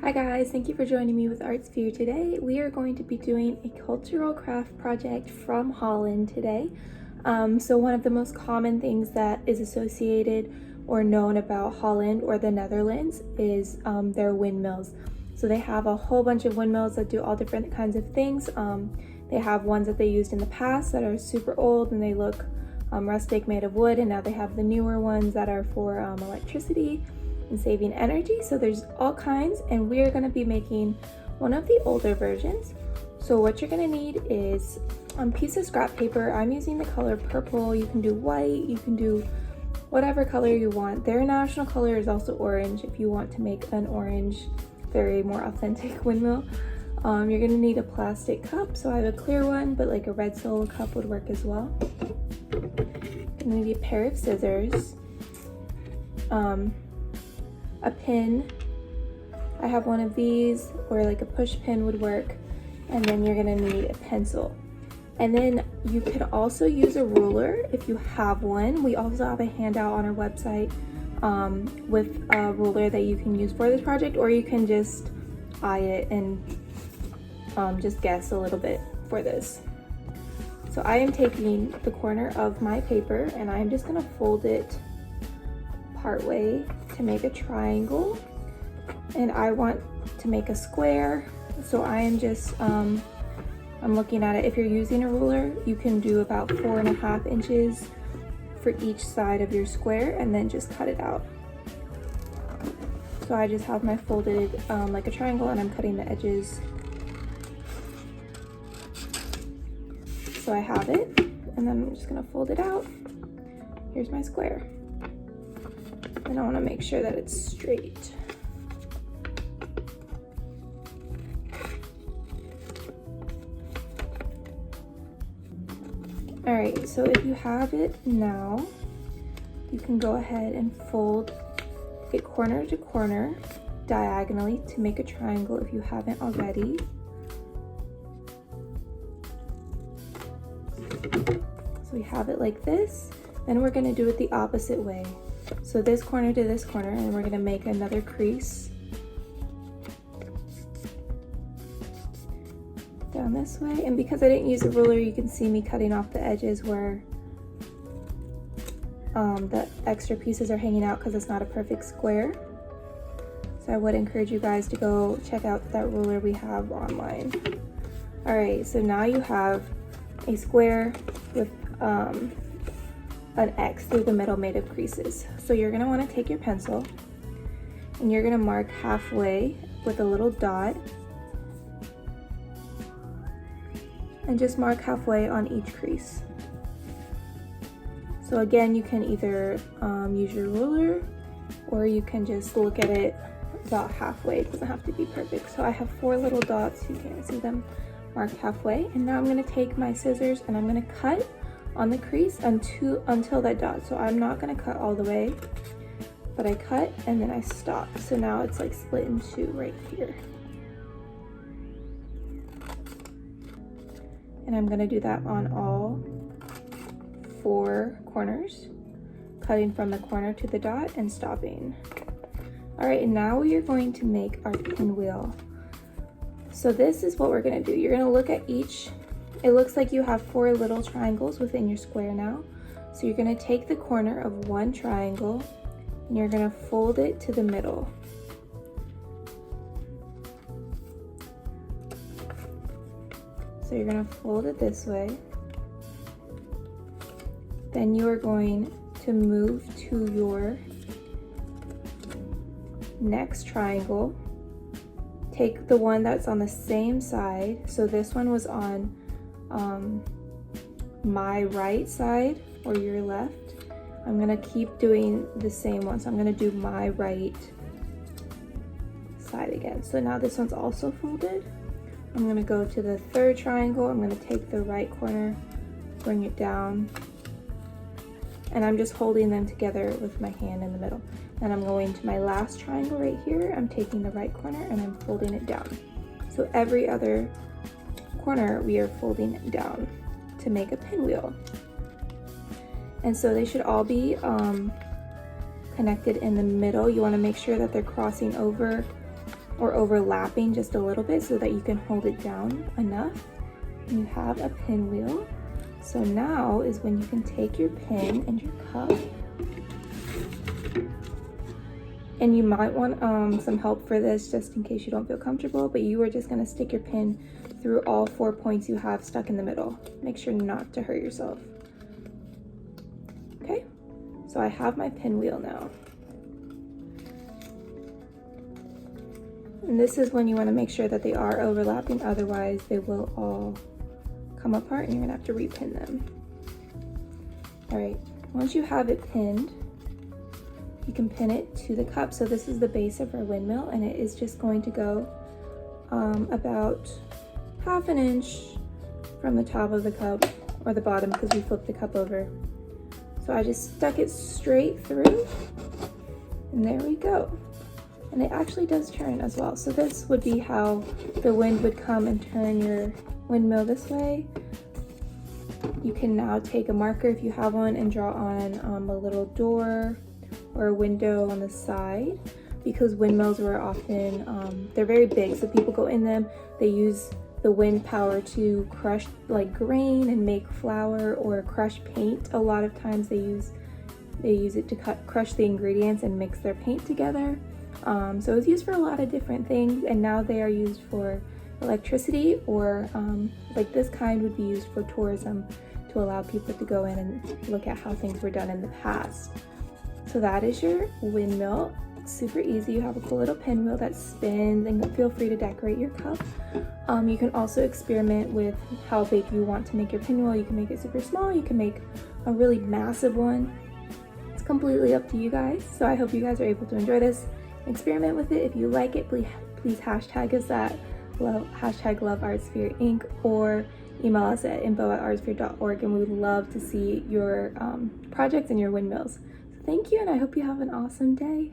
Hi guys, thank you for joining me with Arts View today. We are going to be doing a cultural craft project from Holland today. So one of the most common things that is associated or known about Holland or the Netherlands is their windmills. So they have a whole bunch of windmills that do all different kinds of things. They have ones that they used in the past that are super old and they look rustic, made of wood, and now they have the newer ones that are for electricity and saving energy. So there's all kinds, and we are going to be making one of the older versions. So what you're going to need is a piece of scrap paper. I'm using the color purple. You can do white, you can do whatever color you want. Their national color is also orange if you want to make an orange, very more authentic windmill. You're going to need a plastic cup. So I have a clear one, but like a red solo cup would work as well. You're going to need a pair of scissors, a pin. I have one of these, or like a push pin would work, and then you're gonna need a pencil. And then you could also use a ruler if you have one. We also have a handout on our website with a ruler that you can use for this project, or you can just eye it and just guess a little bit for this. So I am taking the corner of my paper and I'm just gonna fold it part way to make a triangle, and I want to make a square. So I am just I'm looking at it. If you're using a ruler, you can do about 4.5 inches for each side of your square and then just cut it out. So I just have my folded like a triangle, and I'm cutting the edges. So I have it, and then I'm just gonna fold it out. Here's my square. And I want to make sure that it's straight. All right, so if you have it now, you can go ahead and fold it corner to corner diagonally to make a triangle if you haven't already. So we have it like this. Then we're going to do it the opposite way. So this corner to this corner, and we're gonna make another crease down this way. And because I didn't use a ruler, you can see me cutting off the edges where the extra pieces are hanging out because it's not a perfect square. So I would encourage you guys to go check out that ruler we have online. All right, so now you have a square with an X through the middle made of creases. So you're gonna wanna take your pencil and you're gonna mark halfway with a little dot, and just mark halfway on each crease. So again, you can either use your ruler, or you can just look at it about halfway. It doesn't have to be perfect. So I have 4 little dots, you can't see them, marked halfway. And now I'm gonna take my scissors and I'm gonna cut on the crease until that dot. So I'm not gonna cut all the way, but I cut and then I stop. So now it's like split in 2 right here. And I'm gonna do that on all 4 corners, cutting from the corner to the dot and stopping. All right, and now we are going to make our pinwheel. So this is what we're gonna do. You're gonna look at each. It looks like you have 4 little triangles within your square now. So you're gonna take the corner of one triangle and you're gonna fold it to the middle. So you're gonna fold it this way. Then you are going to move to your next triangle. Take the one that's on the same side. So this one was on my right side or your left. I'm gonna keep doing the same one. So I'm gonna do my right side again. So now this one's also folded. I'm gonna go to the 3rd triangle. I'm gonna take the right corner, bring it down, and I'm just holding them together with my hand in the middle. And I'm going to my last triangle right here. I'm taking the right corner and I'm folding it down. So every other corner we are folding it down to make a pinwheel. And so they should all be connected in the middle. You want to make sure that they're crossing over or overlapping just a little bit so that you can hold it down enough. You have a pinwheel. So now is when you can take your pin and your cup, and you might want some help for this just in case you don't feel comfortable, but you are just gonna stick your pin through all 4 points you have stuck in the middle. Make sure not to hurt yourself. Okay, so I have my pinwheel now. And this is when you wanna make sure that they are overlapping, otherwise they will all come apart and you're gonna have to repin them. All right, once you have it pinned, you can pin it to the cup. So this is the base of our windmill, and it is just going to go about 1/2 inch from the top of the cup, or the bottom because we flipped the cup over. So I just stuck it straight through, and there we go. And it actually does turn as well. So this would be how the wind would come and turn your windmill this way. You can now take a marker if you have one and draw on a little door or a window on the side, because windmills were often, they're very big, so people go in them, they use the wind power to crush like grain and make flour or crush paint. A lot of times they use it to crush the ingredients and mix their paint together. So it's used for a lot of different things, and now they are used for electricity, or like this kind would be used for tourism to allow people to go in and look at how things were done in the past. So that is your windmill. It's super easy. You have a cool little pinwheel that spins, and feel free to decorate your cup. You can also experiment with how big you want to make your pinwheel. You can make it super small, you can make a really massive one. It's completely up to you guys. So I hope you guys are able to enjoy this. Experiment with it. If you like it, please hashtag us at #LoveArtsphere Inc. or email us at info@artsphere.org, and we would love to see your projects and your windmills. So thank you, and I hope you have an awesome day.